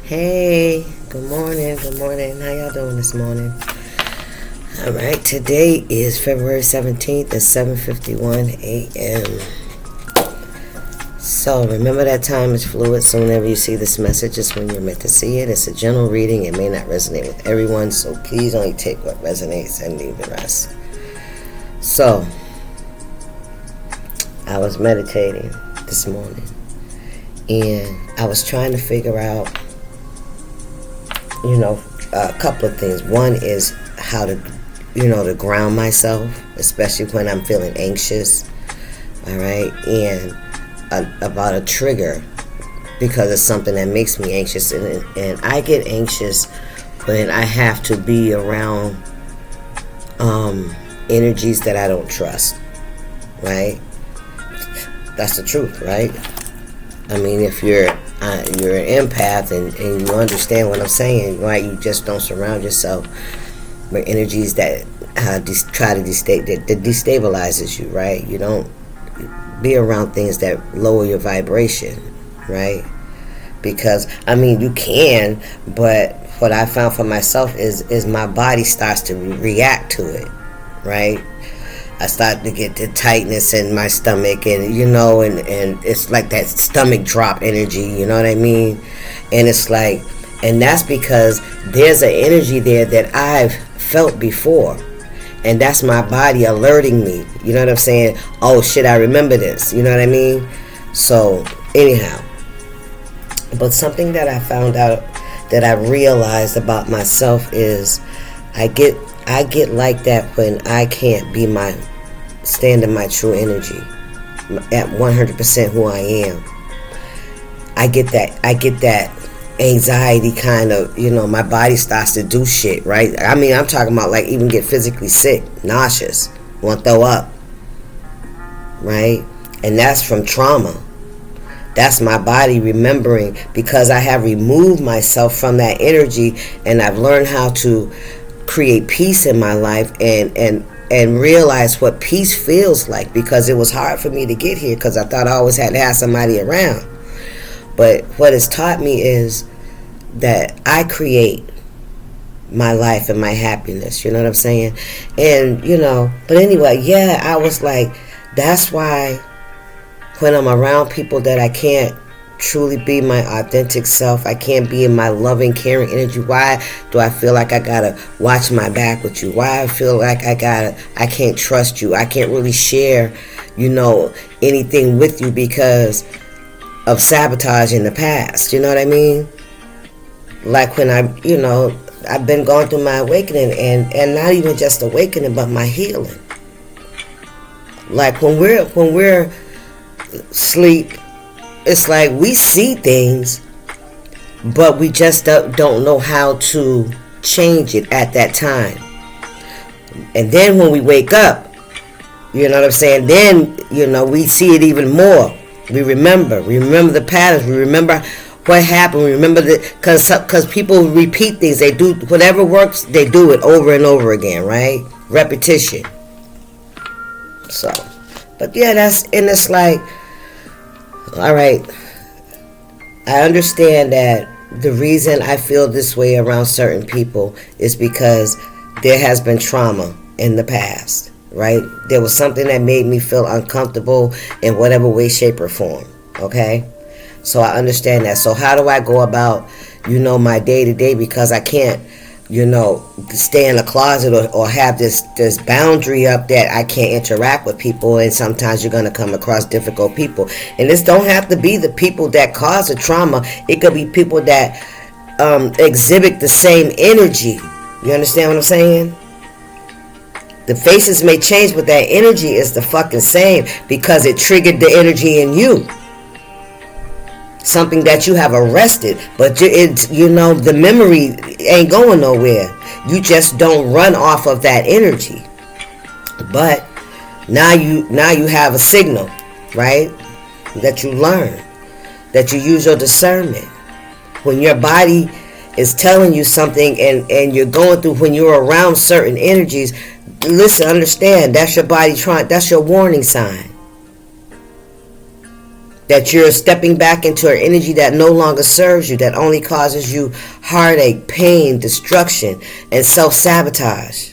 Hey, good morning, How y'all doing this morning? All right, today is February 17th at 7:51 a.m. So remember that time is fluid, so whenever you see this message, it's when you're meant to see it. It's a general reading. It may not resonate with everyone, so please only take what resonates and leave the rest. So, I was meditating this morning, and I was trying to figure out, a couple of things. One is how to, to ground myself, especially when I'm feeling anxious, all right, and about a trigger, because it's something that makes me anxious, and I get anxious when I have to be around energies that I don't trust, right? That's the truth, right? I mean, if you're an empath and you understand what I'm saying, right? You just don't surround yourself with energies that try to that destabilizes you, right? You don't be around things that lower your vibration, right? Because, I mean, you can, but what I found for myself is my body starts to react to it, right? I start to get the tightness in my stomach, and and it's like that stomach drop energy, you know what I mean? And it's like, and that's because there's an energy there that I've felt before, and that's my body alerting me, you know what I'm saying? Oh shit, I remember this, you know what I mean? So anyhow, but something that I found out, that I realized about myself, is I get like that when I can't stand in my true energy at 100% who I am. I get that anxiety kind of, my body starts to do shit, right? I mean, I'm talking about like even get physically sick, nauseous, want to throw up, right? And that's from trauma. That's my body remembering, because I have removed myself from that energy, and I've learned how to create peace in my life and realize what peace feels like, because it was hard for me to get here, because I thought I always had to have somebody around. But what it's taught me is that I create my life and my happiness, you know what I'm saying? And, but anyway, yeah, I was like, that's why when I'm around people that I can't truly be my authentic self, I can't be in my loving, caring energy. Why do I feel like I gotta watch my back with you? Why I feel like I can't trust you? I can't really share, anything with you because of sabotage in the past. You know what I mean? Like when I've been going through my awakening, and not even just awakening, but my healing. Like when we're asleep, it's like we see things, but we just don't know how to change it at that time. And then when we wake up, you know what I'm saying, then, we see it even more. We remember the patterns. We remember what happened. We remember because people repeat things. They do whatever works, they do it over and over again, right? Repetition. So, but yeah, it's like, all right, I understand that the reason I feel this way around certain people is because there has been trauma in the past, right? There was something that made me feel uncomfortable in whatever way, shape, or form, okay? So I understand that. So how do I go about, my day-to-day, because I can't, stay in a closet or have this boundary up that I can't interact with people, and sometimes you're going to come across difficult people. And this don't have to be the people that cause the trauma. It could be people that exhibit the same energy. You understand what I'm saying? The faces may change, but that energy is the fucking same, because it triggered the energy in you. Something that you have arrested, but the memory ain't going nowhere. You just don't run off of that energy. But now you have a signal, right? That you learn, that you use your discernment. When your body is telling you something and you're going through, when you're around certain energies, listen, understand, that's your body that's your warning sign. that you're stepping back into an energy that no longer serves you, that only causes you heartache, pain, destruction, and self-sabotage.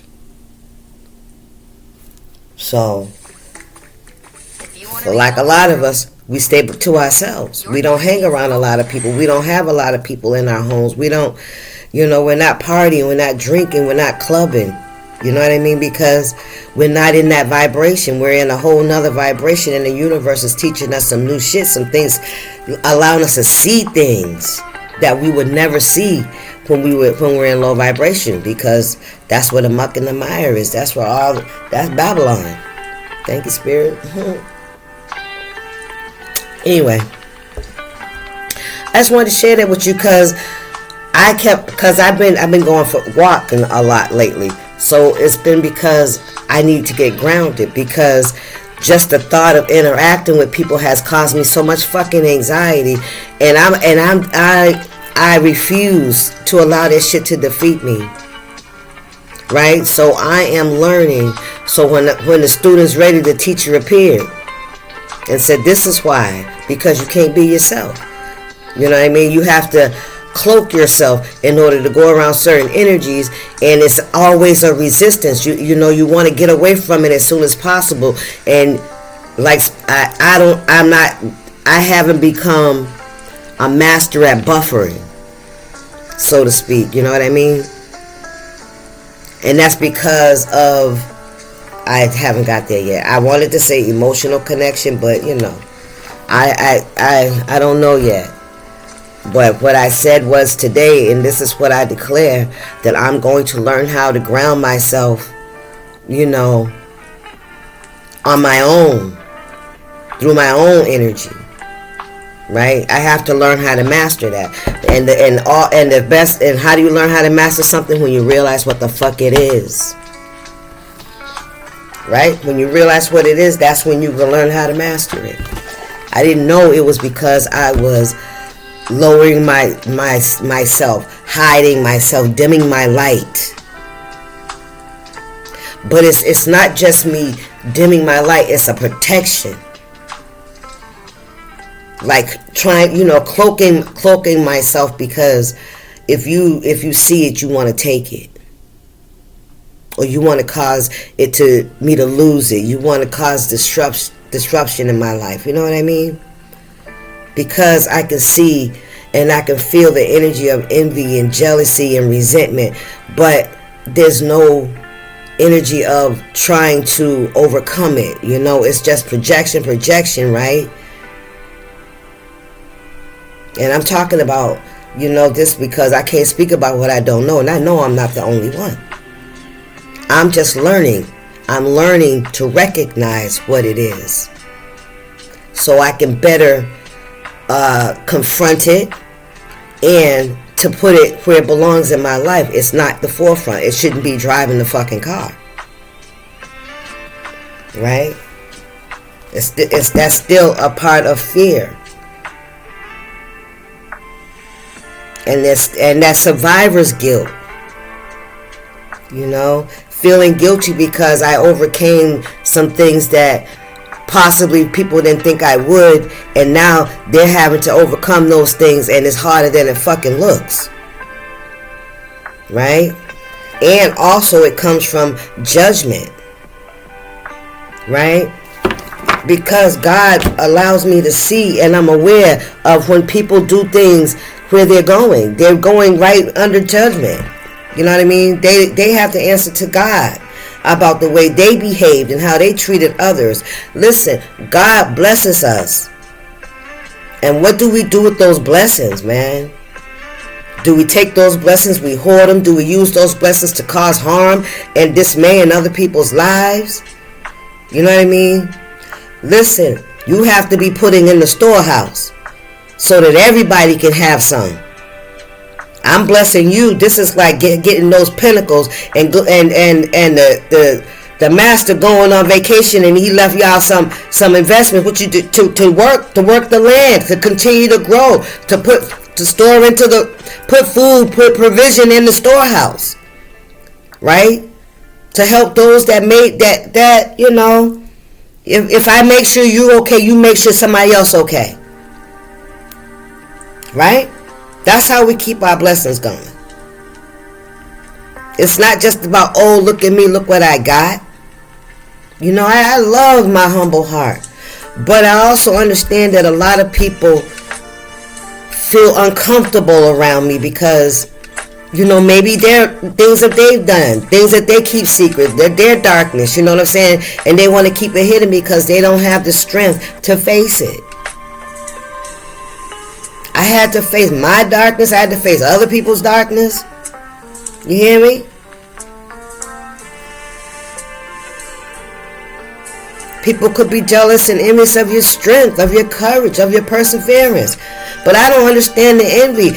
So, like a lot of us, we stay to ourselves. We don't hang around a lot of people. We don't have a lot of people in our homes. We don't, we're not partying, we're not drinking, we're not clubbing. You know what I mean? Because we're not in that vibration. We're in a whole nother vibration, and the universe is teaching us some new shit, some things, allowing us to see things that we would never see when we're in low vibration, because that's where the muck and the mire is. That's Babylon. Thank you, Spirit. Anyway, I just wanted to share that with you because I've been going for walking a lot lately. So it's been because I need to get grounded, because just the thought of interacting with people has caused me so much fucking anxiety, and I refuse to allow this shit to defeat me. Right? So I am learning. So when the student's ready, the teacher appeared and said, "This is why, because you can't be yourself." You know what I mean? You have to cloak yourself in order to go around certain energies, and it's always a resistance. You want to get away from it as soon as possible, and like I haven't become a master at buffering, so to speak. You know what I mean? And that's because of I haven't got there yet. I wanted to say emotional connection, but I don't know yet. But what I said was today, and this is what I declare, that I'm going to learn how to ground myself, on my own, through my own energy, right? I have to learn how to master that. And how do you learn how to master something? When you realize what the fuck it is, right? When you realize what it is, that's when you can learn how to master it. I didn't know it was because I was lowering myself, hiding myself, dimming my light. But it's not just me dimming my light, it's a protection. Like trying, cloaking myself, because if you see it, you want to take it. Or you want to cause me to lose it. You want to cause disruption in my life. You know what I mean? Because I can see and I can feel the energy of envy and jealousy and resentment, but there's no energy of trying to overcome it. It's just projection, right? And I'm talking about, this because I can't speak about what I don't know, and I know I'm not the only one. I'm just learning. I'm learning to recognize what it is, so I can better confront it and to put it where it belongs in my life. It's not the forefront. It shouldn't be driving the fucking car, right? That's still a part of fear, and that survivor's guilt. Feeling guilty because I overcame some things that possibly people didn't think I would, and now they're having to overcome those things, and it's harder than it fucking looks, right? And also it comes from judgment, right? Because God allows me to see, and I'm aware of when people do things where they're going right under judgment. You know what I mean? They have to answer to God about the way they behaved and how they treated others. Listen, God blesses us. And what do we do with those blessings, man? Do we take those blessings, we hoard them? Do we use those blessings to cause harm and dismay in other people's lives? You know what I mean? Listen, you have to be putting in the storehouse so that everybody can have some. I'm blessing you. This is like getting those pinnacles, and the master going on vacation, and he left y'all some investment. What you do to work the land, to continue to grow, to store into put food, put provision in the storehouse, right? To help those that made that If I make sure you're okay, you make sure somebody else okay. Right? That's how we keep our blessings going. It's not just about, oh, look at me, look what I got. You know, I love my humble heart. But I also understand that a lot of people feel uncomfortable around me because, you know, maybe there are things that they've done, things that they keep secret, their darkness, you know what I'm saying? And they want to keep it hidden because they don't have the strength to face it. I had to face my darkness. I had to face other people's darkness. You hear me? People could be jealous and envious of your strength, of your courage, of your perseverance. But I don't understand the envy.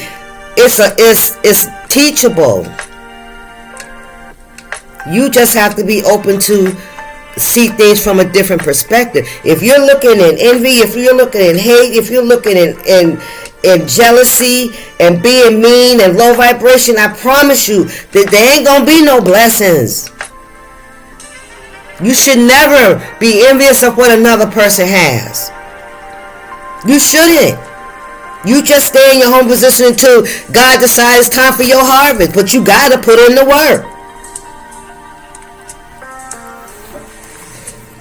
It's teachable. You just have to be open to see things from a different perspective. If you're looking in envy, if you're looking in hate, if you're looking in jealousy and being mean and low vibration, I promise you that there ain't gonna be no blessings. You should never be envious of what another person has. You shouldn't. You just stay in your home position until God decides it's time for your harvest. But you got to put in the work.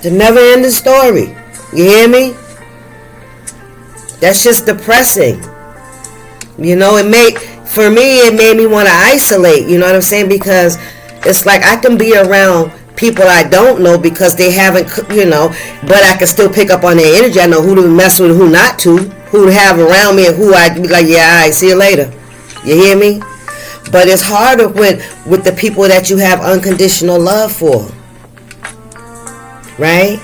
The never-ending story. You hear me? That's just depressing. You know, it made me want to isolate. You know what I'm saying? Because it's like I can be around people I don't know because they haven't, you know, but I can still pick up on their energy. I know who to mess with and who not to, who to have around me and who I'd be like, yeah, all right, see you later. You hear me? But it's harder with the people that you have unconditional love for. Right?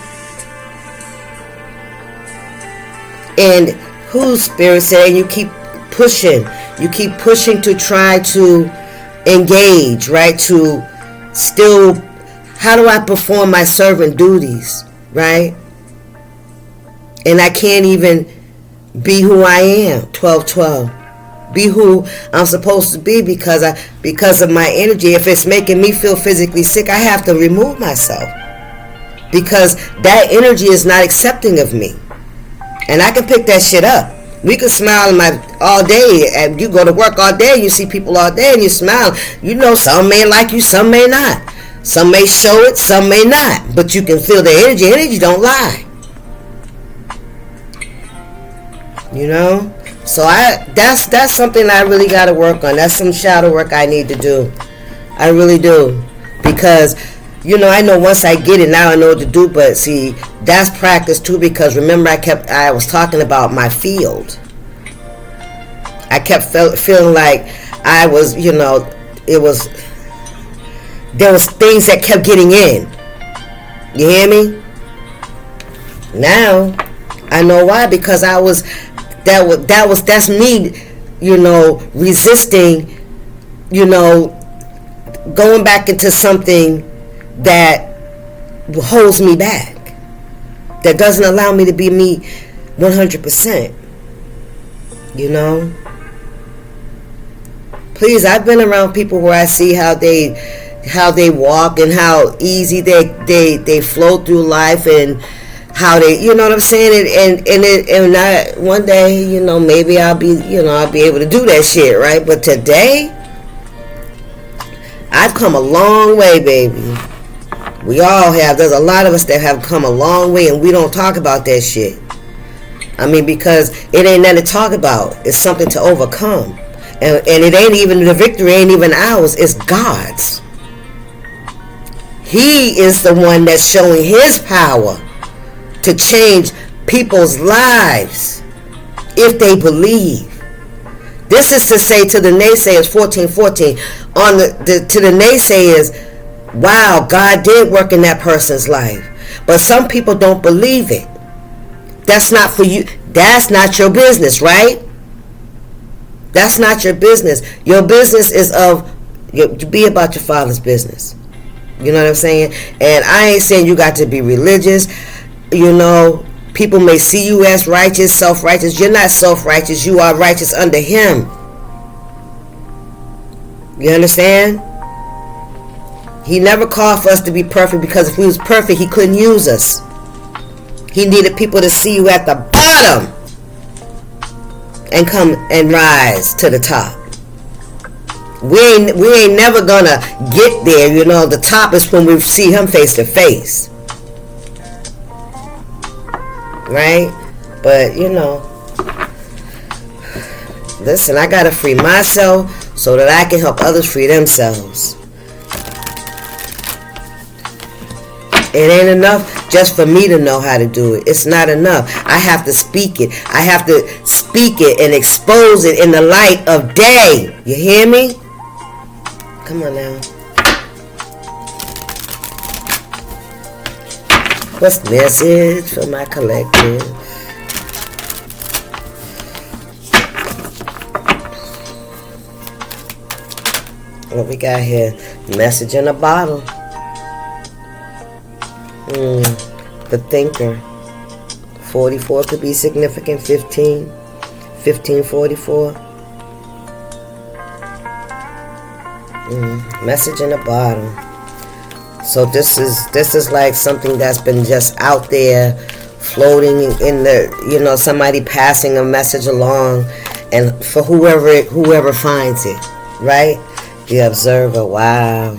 And whose spirit saying you keep pushing to try to engage, right? To still, how do I perform my servant duties, right? And I can't even be who I am, 12:12. Be who I'm supposed to be because of my energy. If it's making me feel physically sick, I have to remove myself because that energy is not accepting of me. And I can pick that shit up. We can smile all day, and you go to work all day, and you see people all day, and you smile. You know, some may like you, some may not. Some may show it, some may not. But you can feel the energy. Energy don't lie. You know? So that's something I really got to work on. That's some shadow work I need to do. I really do. Because, you know, I know once I get it, now I know what to do. But see, that's practice too. Because remember, I was talking about my field. I kept feeling like I was, you know, there was things that kept getting in. You hear me? Now I know why. Because that's me, you know, resisting, you know, going back into something that holds me back, that doesn't allow me to be me 100%. You know, please, I've been around people where I see how they walk and how easy they flow through life and how they, you know what I'm saying, and I, one day, you know, maybe I'll be able to do that shit, right? But today, I've come a long way, baby. We all have. There's a lot of us that have come a long way, and we don't talk about that shit. I mean, because it ain't nothing to talk about. It's something to overcome, and it ain't even, the victory ain't even ours. It's God's. He is the one that's showing His power to change people's lives if they believe. This is to say to the naysayers, 14:14, to the naysayers, wow, God did work in that person's life. But some people don't believe it. That's not for you. That's not your business, right? That's not your business. Your business is be about your Father's business. You know what I'm saying? And I ain't saying you got to be religious. You know, people may see you as righteous, self-righteous. You're not self-righteous. You are righteous under Him. You understand? He never called for us to be perfect, because if we was perfect, He couldn't use us. He needed people to see you at the bottom. and come and rise to the top. We ain't never gonna get there, you know. The top is when we see him face to face, right? But you know, listen, I gotta free myself so that I can help others free themselves. It ain't enough just for me to know how to do it. It's not enough. I have to speak it. I have to speak it and expose it in the light of day. You hear me? Come on now. What's the message for my collective? What we got here? Message in a bottle. The thinker. 44 could be significant. 1544. Message in a bottle. So this is like something that's been just out there floating in the, you know, somebody passing a message along, and for whoever finds it, right? The observer. Wow.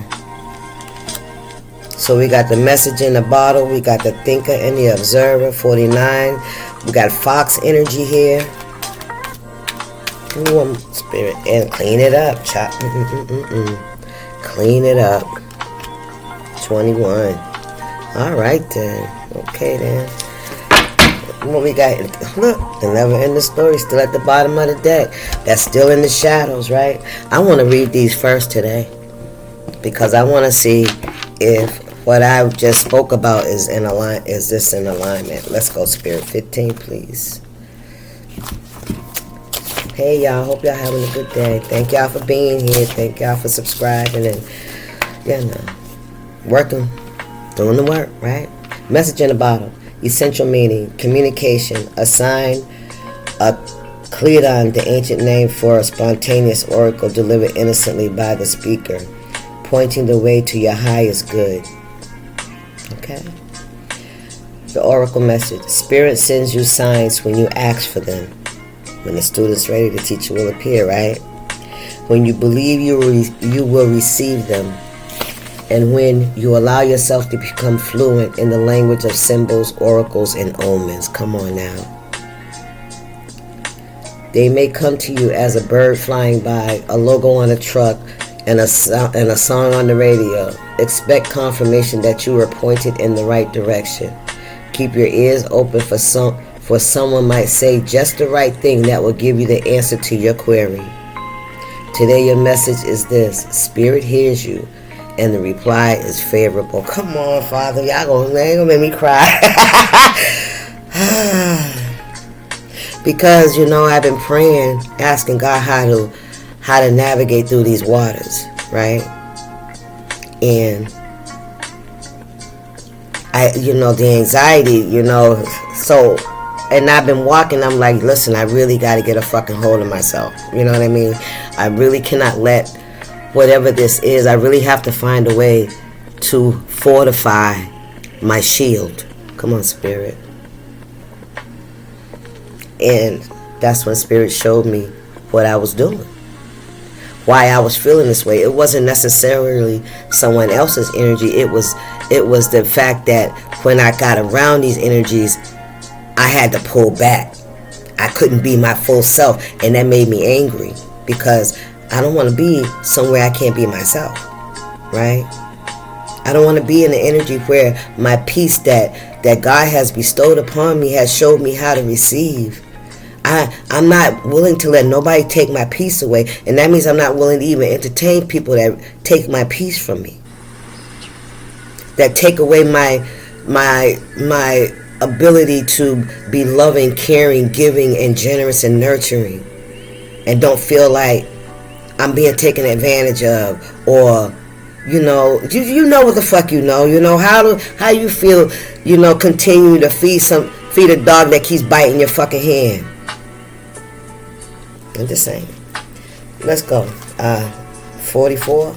So we got the message in the bottle, we got the thinker and the observer. 49. We got fox energy here. Ooh, spirit, and clean it up, chop. Clean it up. 21. All right then. Okay then. What we got? Look, the never ending story still at the bottom of the deck. That's still in the shadows, right? I want to read these first today because I want to see if what I just spoke about is in alignment. Is this in alignment? Let's go, Spirit. 15, please. Hey y'all, hope y'all having a good day. Thank y'all for being here. Thank y'all for subscribing and working, doing the work, right? Message in a bottle. Essential meaning, communication, a sign, a Cleodon, the ancient name for a spontaneous oracle delivered innocently by the speaker, pointing the way to your highest good. Okay? The oracle message. Spirit sends you signs when you ask for them. When the student's ready, the teacher will appear, right? When you believe you will receive them. And when you allow yourself to become fluent in the language of symbols, oracles, and omens. Come on now. They may come to you as a bird flying by, a logo on a truck, and a song on the radio. Expect confirmation that you are pointed in the right direction. Keep your ears open for someone might say just the right thing that will give you the answer to your query. Today your message is this: Spirit hears you, and the reply is favorable. Come on, Father, y'all gonna make me cry. Because I've been praying, asking God how to navigate through these waters, right? And the anxiety, so. And I've been walking, I'm like, listen, I really got to get a fucking hold of myself. You know what I mean? I really cannot let whatever this is, I really have to find a way to fortify my shield. Come on, Spirit. And that's when Spirit showed me what I was doing. Why I was feeling this way. It wasn't necessarily someone else's energy. It was the fact that when I got around these energies, I had to pull back. I couldn't be my full self, and that made me angry because I don't want to be somewhere I can't be myself, right? I don't want to be in the energy where my peace that God has bestowed upon me has showed me how to receive. I'm not willing to let nobody take my peace away, and that means I'm not willing to even entertain people that take my peace from me, that take away my ability to be loving, caring, giving, and generous and nurturing, and don't feel like I'm being taken advantage of, or you know what the fuck how you feel, continue to feed a dog that keeps biting your fucking hand. I'm just saying. Let's go. 44.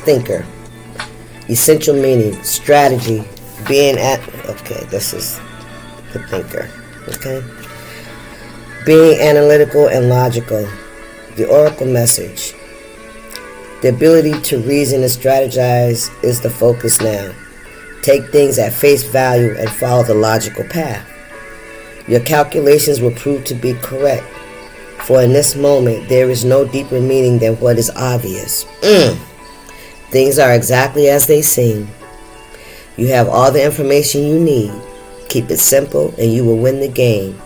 Thinker. Essential meaning, strategy, being at, okay, this is the thinker, okay? Being analytical and logical, the oracle message. The ability to reason and strategize is the focus now. Take things at face value and follow the logical path. Your calculations will prove to be correct, for in this moment there is no deeper meaning than what is obvious. Things are exactly as they seem. You have all the information you need. Keep it simple and you will win the game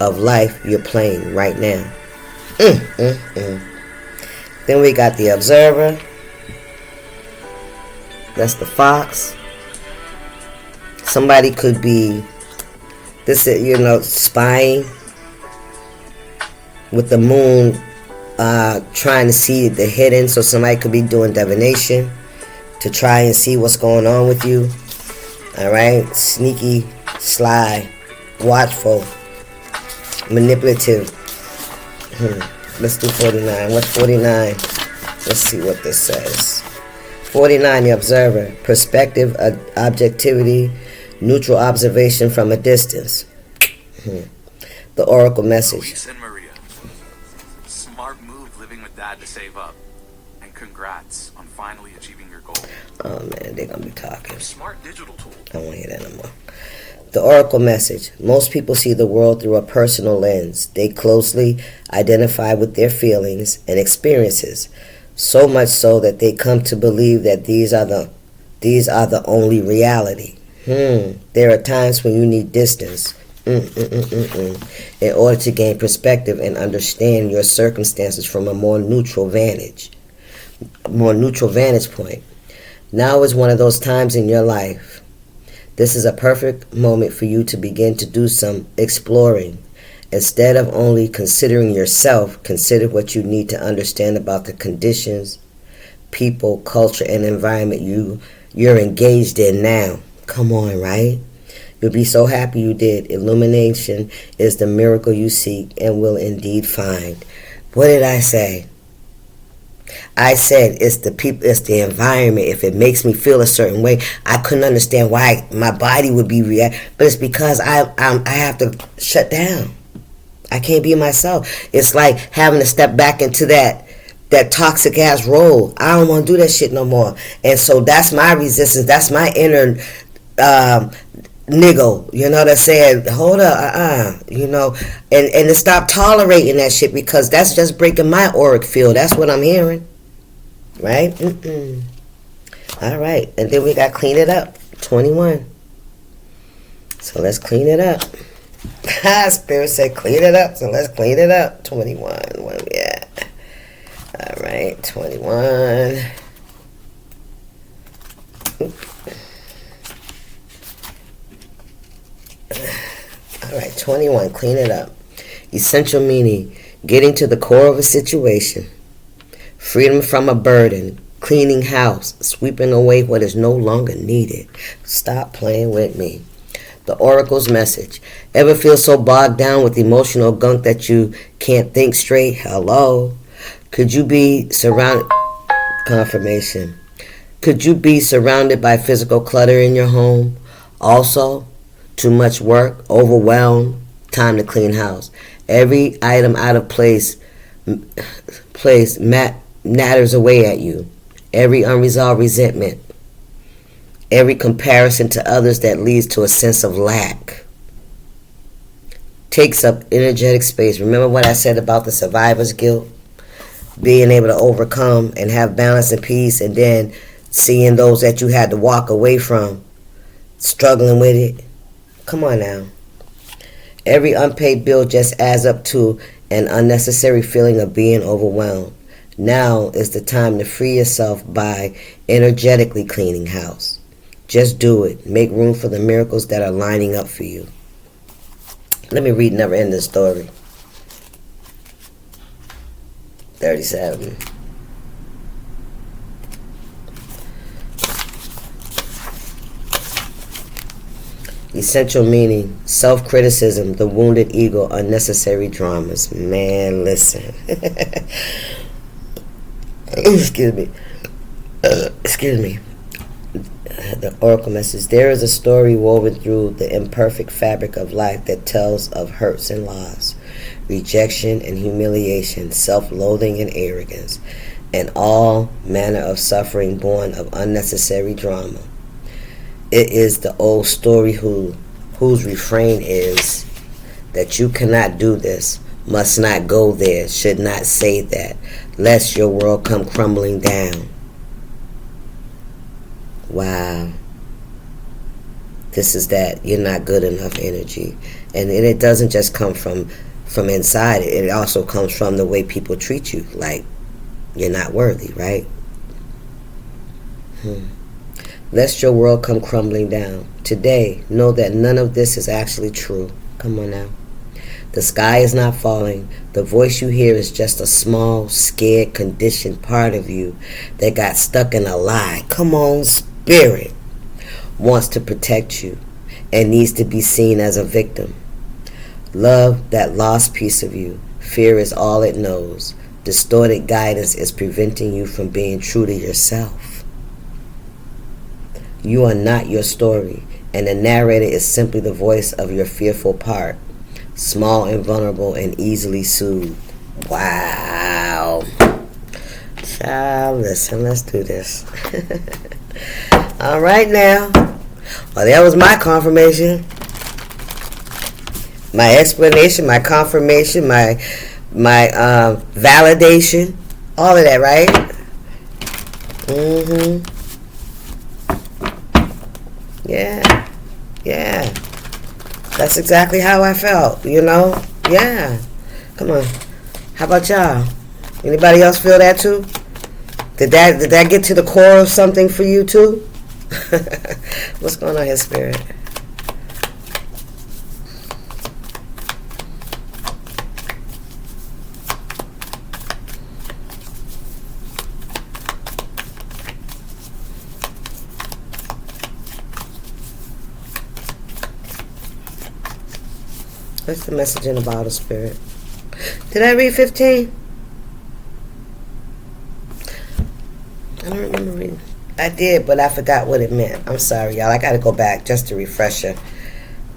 of life you're playing right now. Then we got the observer. That's the fox. Somebody could be, spying with the moon, trying to see the hidden. So somebody could be doing divination to try and see what's going on with you. Alright? Sneaky, sly, watchful, manipulative. Let's do 49. What's 49? Let's see what this says. 49, the observer. Perspective, objectivity, neutral observation from a distance. The oracle message. Luis and Maria. Smart move living with Dad to save up. And congrats on finally achieving your goal. Oh man, they're gonna be talking. Smart digital tool. I don't want to hear that no more. The oracle message. Most people see the world through a personal lens. They closely identify with their feelings and experiences, so much so that they come to believe that these are the only reality. There are times when you need distance in order to gain perspective and understand your circumstances from a more neutral vantage point. Now is one of those times in your life. This is a perfect moment for you to begin to do some exploring. Instead of only considering yourself, consider what you need to understand about the conditions, people, culture, and environment you're engaged in now. Come on, right? You'll be so happy you did. Illumination is the miracle you seek and will indeed find. What did I say? I said it's the people, it's the environment. If it makes me feel a certain way, I couldn't understand why my body would be but it's because I have to shut down. I can't be myself. It's like having to step back into that toxic ass role. I don't want to do that shit no more. And so that's my resistance. That's my inner niggle, that said, hold up, and to stop tolerating that shit, because that's just breaking my auric field. That's what I'm hearing, right? All right, and then we got clean it up, 21. So let's clean it up. Spirit said clean it up, so let's clean it up. 21, where we at? All right, 21. Alright, 21, clean it up. Essential meaning, getting to the core of a situation. Freedom from a burden. Cleaning house. Sweeping away what is no longer needed. Stop playing with me. The oracle's message. Ever feel so bogged down with emotional gunk that you can't think straight? Hello? Could you be surrounded... Confirmation. Could you be surrounded by physical clutter in your home? Also... Too much work, overwhelmed, time to clean house. Every item out of place natters away at you. Every unresolved resentment. Every comparison to others that leads to a sense of lack. Takes up energetic space. Remember what I said about the survivor's guilt? Being able to overcome and have balance and peace, and then seeing those that you had to walk away from, struggling with it. Come on now. Every unpaid bill just adds up to an unnecessary feeling of being overwhelmed. Now is the time to free yourself by energetically cleaning house. Just do it. Make room for the miracles that are lining up for you. Let me read never ending story. 37. Essential meaning, self-criticism, the wounded ego, unnecessary dramas. Man, listen. Excuse me. The oracle message. There is a story woven through the imperfect fabric of life that tells of hurts and loss, rejection and humiliation, self-loathing and arrogance, and all manner of suffering born of unnecessary drama. It is the old story whose refrain is that you cannot do this, must not go there, should not say that, lest your world come crumbling down. Wow. This is that you're not good enough energy. And it doesn't just come from inside. It also comes from the way people treat you. Like, you're not worthy, right? Lest your world come crumbling down. Today, know that none of this is actually true. Come on now. The sky is not falling. The voice you hear is just a small, scared, conditioned part of you that got stuck in a lie. Come on, spirit wants to protect you and needs to be seen as a victim. Love that lost piece of you. Fear is all it knows. Distorted guidance is preventing you from being true to yourself. You are not your story, and the narrator is simply the voice of your fearful part. Small and vulnerable and easily soothed. Wow. Child, listen, let's do this. All right now. Well, that was my confirmation. My explanation, my confirmation, my validation. All of that, right? Yeah. That's exactly how I felt, you know? Yeah. Come on. How about y'all? Anybody else feel that too? Did that get to the core of something for you too? What's going on here, spirit? What's the message in the bottle, spirit? Did I read 15? I don't remember reading. I did, but I forgot what it meant. I'm sorry, y'all. I got to go back just to refresher.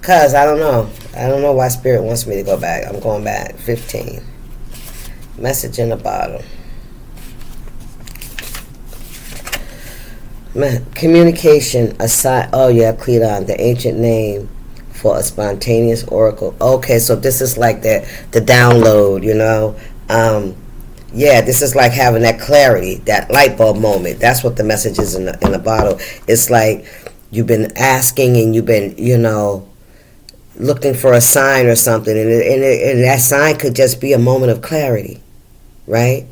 Because I don't know. I don't know why spirit wants me to go back. I'm going back. 15. Message in the bottle. Communication aside. Oh, yeah, Cleon, the ancient name for a spontaneous oracle. Okay, so this is like the download, you know. Yeah, this is like having that clarity, that light bulb moment. That's what the message is in the bottle. It's like you've been asking and you've been, you know, looking for a sign or something, and that sign could just be a moment of clarity, right?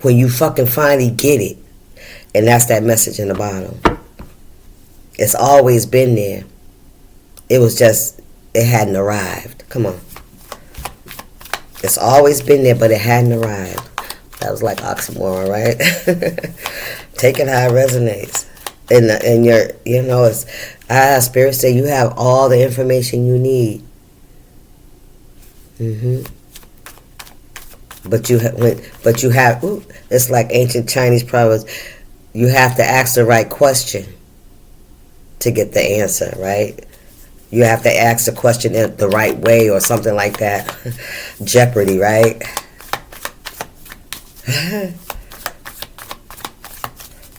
When you fucking finally get it, and that's that message in the bottle. It's always been there. It was just, it hadn't arrived. Come on. It's always been there, but it hadn't arrived. That was like oxymoron, right? Take it how it resonates. And your, you know, it's, Spirit say you have all the information you need. But you have, it's like ancient Chinese proverbs. You have to ask the right question to get the answer, right? You have to ask the question in the right way or something like that. Jeopardy, right?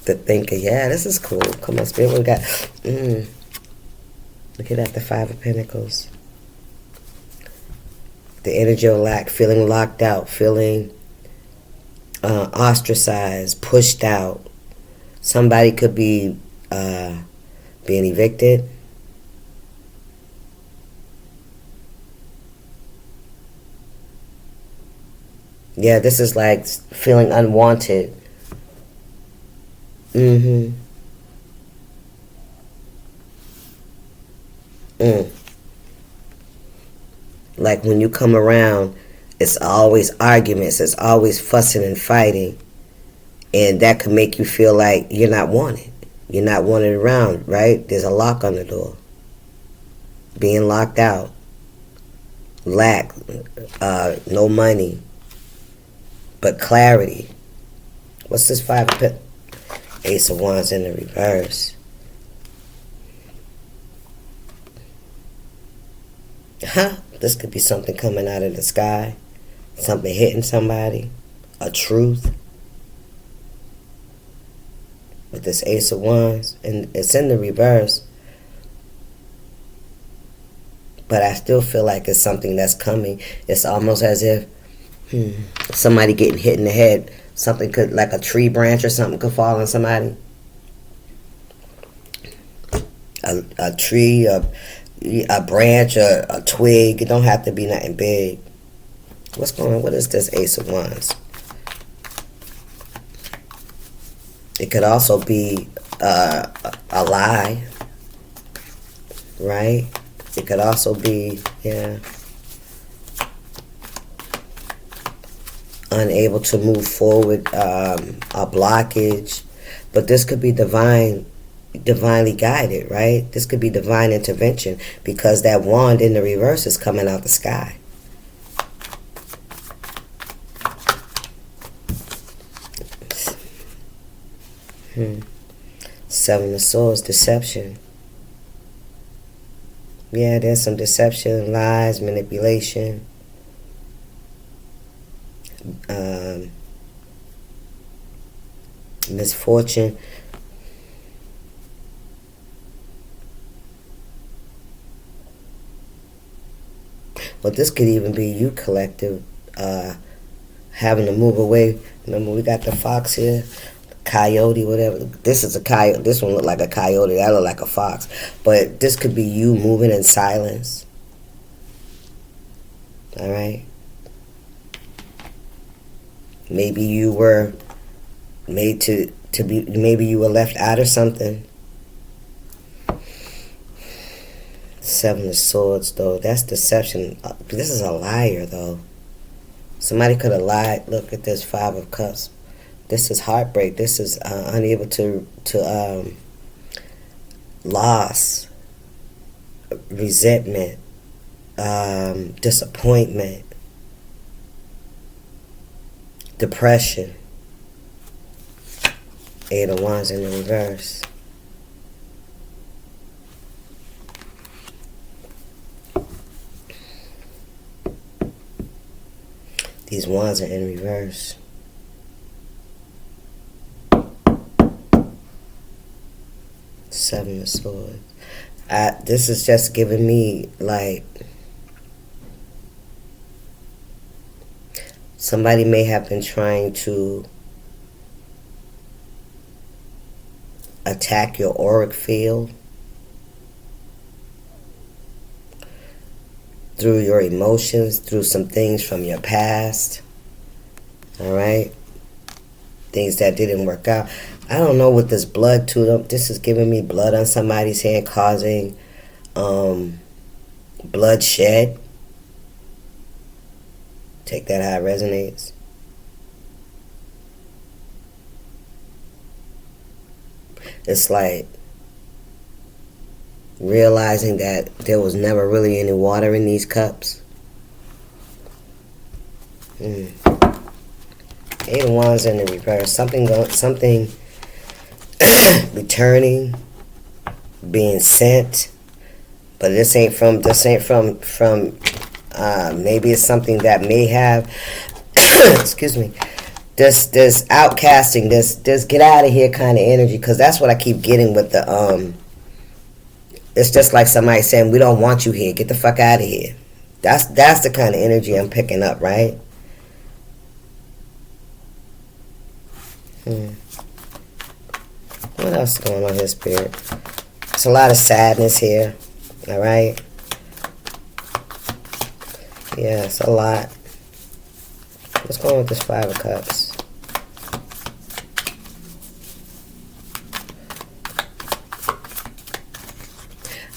The thinker, yeah, this is cool. Come on, Spirit, we got, look at that, the Five of Pentacles. The energy of lack, feeling locked out, feeling ostracized, pushed out. Somebody could be being evicted. Yeah, this is like feeling unwanted. Like when you come around, it's always arguments, it's always fussing and fighting. And that can make you feel like you're not wanted. You're not wanted around, right? There's a lock on the door. Being locked out. Lack. No money. But clarity. What's this Ace of Wands in the reverse? This could be something coming out of the sky, something hitting somebody, a truth. With this Ace of Wands, and it's in the reverse, but I still feel like it's something that's coming. It's almost as if somebody getting hit in the head. Something could, like a tree branch or something, could fall on somebody. A tree, a branch, a twig. It don't have to be nothing big. What's going on? What is this Ace of Wands? It could also be a lie, right? It could also be, unable to move forward, a blockage. But this could be divinely guided, right? This could be divine intervention, because that wand in the reverse is coming out the sky. Seven of Swords, deception. Yeah, there's some deception, lies, manipulation. Misfortune. Well, this could even be you, collective, having to move away. Remember, we got the fox here, coyote, whatever. This is a coyote. This one looked like a coyote. That looked like a fox. But this could be you moving in silence. All right. Maybe you were made to be. Maybe you were left out or something. Seven of Swords, though. That's deception. This is a liar, though. Somebody could have lied. Look at this Five of Cups. This is heartbreak. This is unable to loss, resentment, disappointment, depression. Eight of Wands in the reverse. These wands are in reverse. Seven of Swords. This is just giving me, like, somebody may have been trying to attack your auric field through your emotions, through some things from your past. All right? Things that didn't work out. I don't know what this blood to them. This is giving me blood on somebody's hand, causing bloodshed. Take that how it resonates. It's like realizing that there was never really any water in these cups. Eight of Wands in the reverse. Something returning, being sent, but this ain't from. Maybe it's something that may have. Excuse me. This outcasting, this get out of here kind of energy, because that's what I keep getting with the It's just like somebody saying, we don't want you here. Get the fuck out of here. That's the kind of energy I'm picking up, right? What else is going on here, Spirit? It's a lot of sadness here. All right? Yeah, it's a lot. What's going on with this Five of Cups?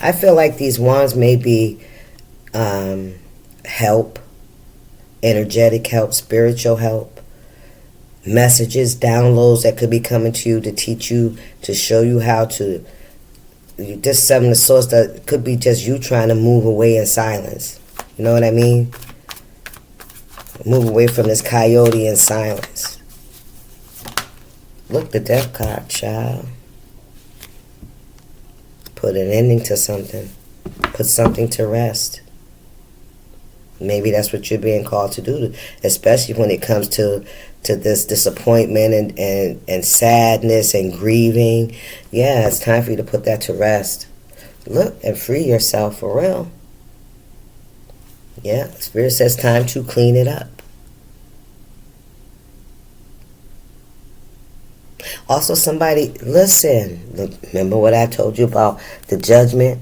I feel like these wands may be help, energetic help, spiritual help, messages, downloads that could be coming to you to teach you, to show you how to. This Seven of Swords, that could be just you trying to move away in silence. You know what I mean? Move away from this coyote in silence. Look, the Death card, child. Put an ending to something. Put something to rest. Maybe that's what you're being called to do, especially when it comes to this disappointment and sadness and grieving. Yeah, it's time for you to put that to rest. Look, and free yourself for real. Yeah, Spirit says time to clean it up. Also, somebody, listen, remember what I told you about the judgment?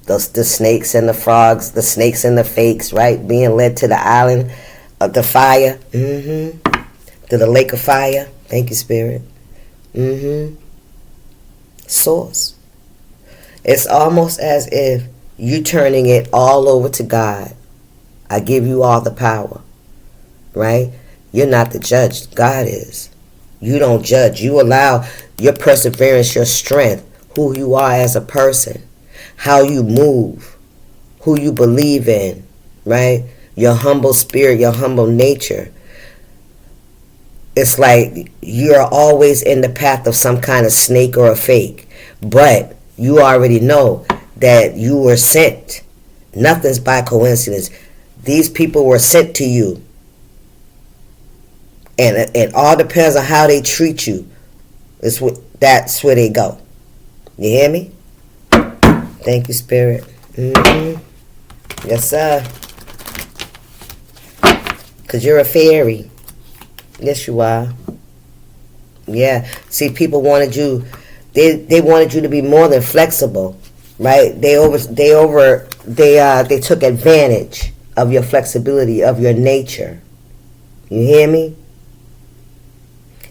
The snakes and the frogs, the snakes and the fakes, right? Being led to the island of the fire. To the lake of fire. Thank you, Spirit. Source. It's almost as if you turning it all over to God. I give you all the power, right? You're not the judge. God is. You don't judge. You allow your perseverance, your strength, who you are as a person, how you move, who you believe in, right? Your humble spirit, your humble nature. It's like you're always in the path of some kind of snake or a fake. But you already know that you were sent. Nothing's by coincidence. These people were sent to you. And it all depends on how they treat you. That's where they go. You hear me? Thank you, Spirit. Yes, sir. Because you're a fairy. Yes, you are. Yeah. See, people wanted you. They wanted you to be more than flexible, right? They took advantage of your flexibility, of your nature. You hear me?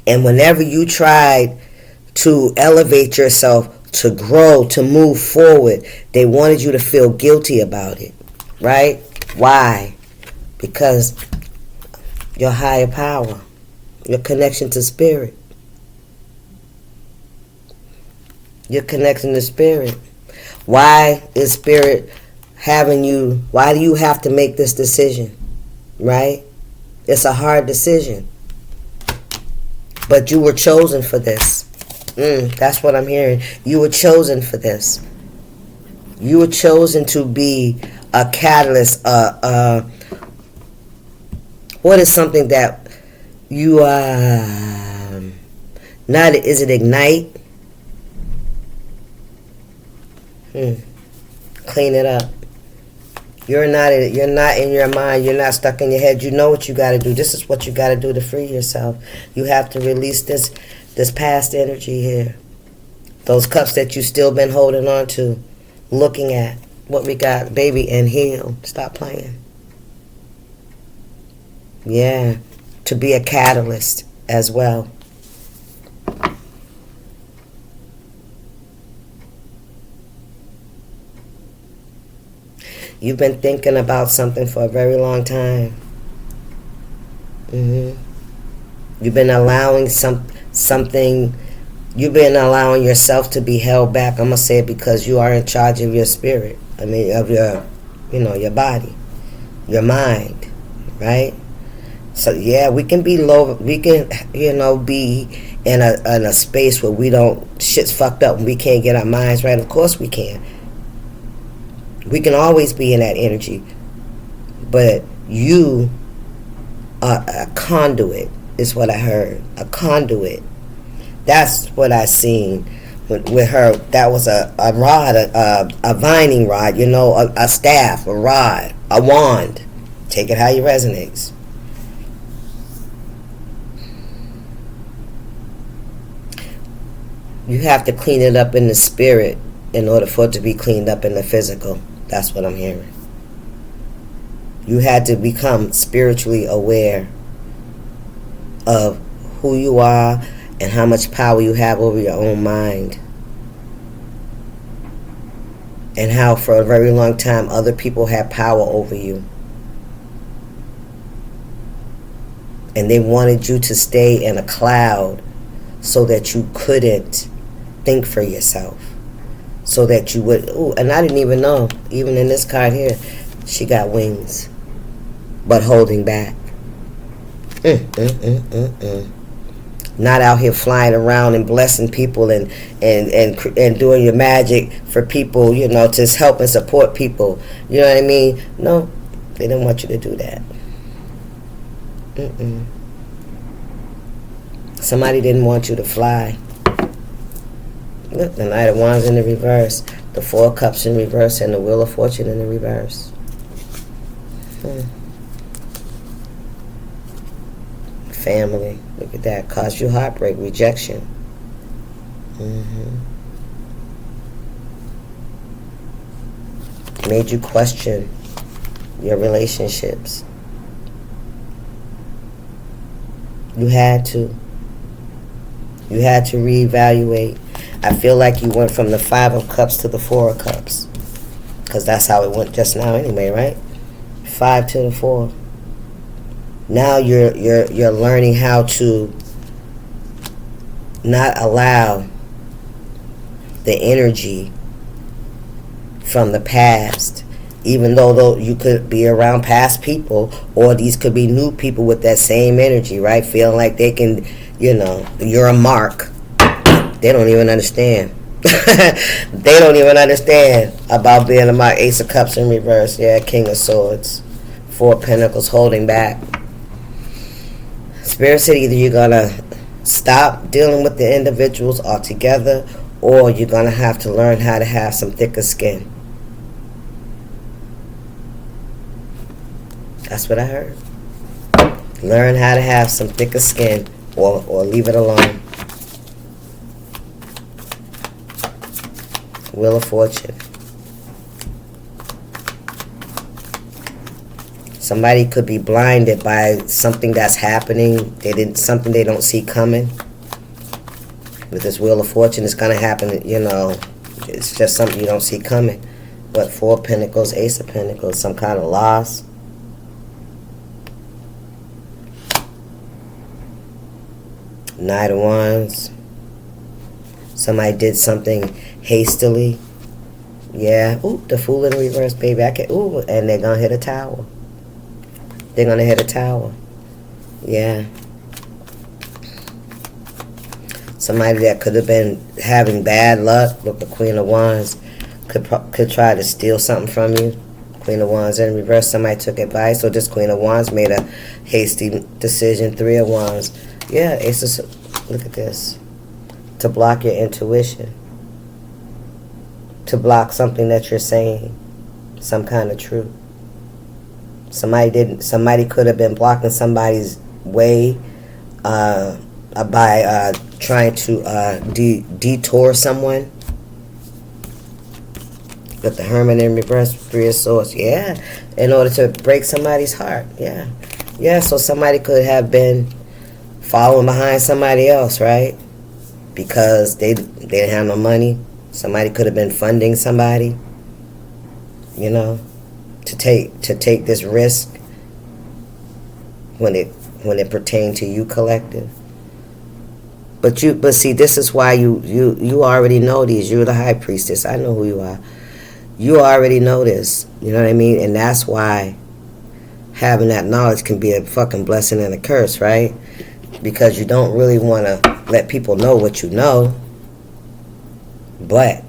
And whenever you tried to elevate yourself, to grow, to move forward, they wanted you to feel guilty about it, right? Why? Because your higher power, your connection to spirit. Your connection to spirit. Why is spirit having you, why do you have to make this decision, right? It's a hard decision. But you were chosen for this. That's what I'm hearing. You were chosen for this. You were chosen to be a catalyst. What is something that you not? Is it ignite? Clean it up. You're not in your mind. You're not stuck in your head. You know what you got to do. This is what you got to do to free yourself. You have to release this past energy here. Those cups that you still been holding on to, looking at what we got, baby, and heal. Stop playing. Yeah, to be a catalyst as well. You've been thinking about something for a very long time. You've been allowing something. You've been allowing yourself to be held back. I'm gonna say it because you are in charge of your spirit. I mean, of your, your body, your mind, right? So yeah, we can be low. We can, be in a space where we don't, shit's fucked up and we can't get our minds right. Of course we can. We can always be in that energy. But you are a conduit, is what I heard. A conduit. That's what I seen with her. That was a rod, a vining rod, a staff, a rod, a wand. Take it how you resonates. You have to clean it up in the spirit in order for it to be cleaned up in the physical. That's what I'm hearing. You had to become spiritually aware of who you are and how much power you have over your own mind. And how for a very long time other people had power over you. And they wanted you to stay in a cloud so that you couldn't think for yourself. So that you would, and I didn't even know, even in this card here, she got wings, but holding back. Not out here flying around and blessing people and doing your magic for people, to help and support people. You know what I mean? No, They didn't want you to do that. Somebody didn't want you to fly. Look, the Knight of Wands in the reverse, the Four of Cups in reverse, and the Wheel of Fortune in the reverse. Family, look at that. Caused you heartbreak, rejection. Made you question your relationships. You had to. You had to reevaluate. I feel like you went from the Five of Cups to the Four of Cups. Because that's how it went just now anyway, right? 5 to the 4. Now you're learning how to not allow the energy from the past, even though you could be around past people, or these could be new people with that same energy, right? Feeling like they can, you're a mark. They don't even understand. They don't even understand about being a mark. Ace of Cups in reverse. Yeah, King of Swords. Four of Pentacles holding back. Spirit said either you're going to stop dealing with the individuals altogether, or you're going to have to learn how to have some thicker skin. That's what I heard. Learn how to have some thicker skin, or leave it alone. Wheel of Fortune. Somebody could be blinded by something that's happening. Something they don't see coming. With this Wheel of Fortune, it's gonna happen. It's just something you don't see coming. But Four of Pentacles, Ace of Pentacles, some kind of loss. Knight of Wands. Somebody did something hastily. Yeah. Ooh, the Fool in reverse, baby. And they're gonna hit a tower. They're gonna hit a tower. Yeah. Somebody that could have been having bad luck. Look, the Queen of Wands could try to steal something from you. Queen of Wands in reverse. Somebody took advice, or this Queen of Wands made a hasty decision. Three of Wands. Yeah, look at this. To block your intuition. To block something that you're saying. Some kind of truth. Somebody could have been blocking somebody's way by trying to detour someone. With the Hermit in reverse, Three of Swords. Yeah, in order to break somebody's heart. Yeah. Yeah, so somebody could have been following behind somebody else, right? Because they didn't have no money. Somebody could have been funding somebody, to take this risk when it pertained to you, collective. But see, this is why you already know these. You're the High Priestess. I know who you are. You already know this. You know what I mean? And that's why having that knowledge can be a fucking blessing and a curse, right? Because you don't really want to let people know what you know. But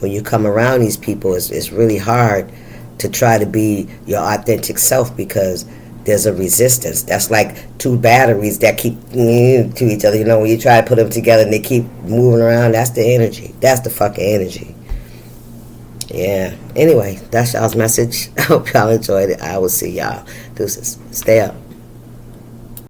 when you come around these people, it's really hard to try to be your authentic self, because there's a resistance. That's like two batteries that keep to each other. When you try to put them together and they keep moving around, that's the energy. That's the fucking energy. Yeah. Anyway, that's y'all's message. I hope y'all enjoyed it. I will see y'all. Deuces. Stay up.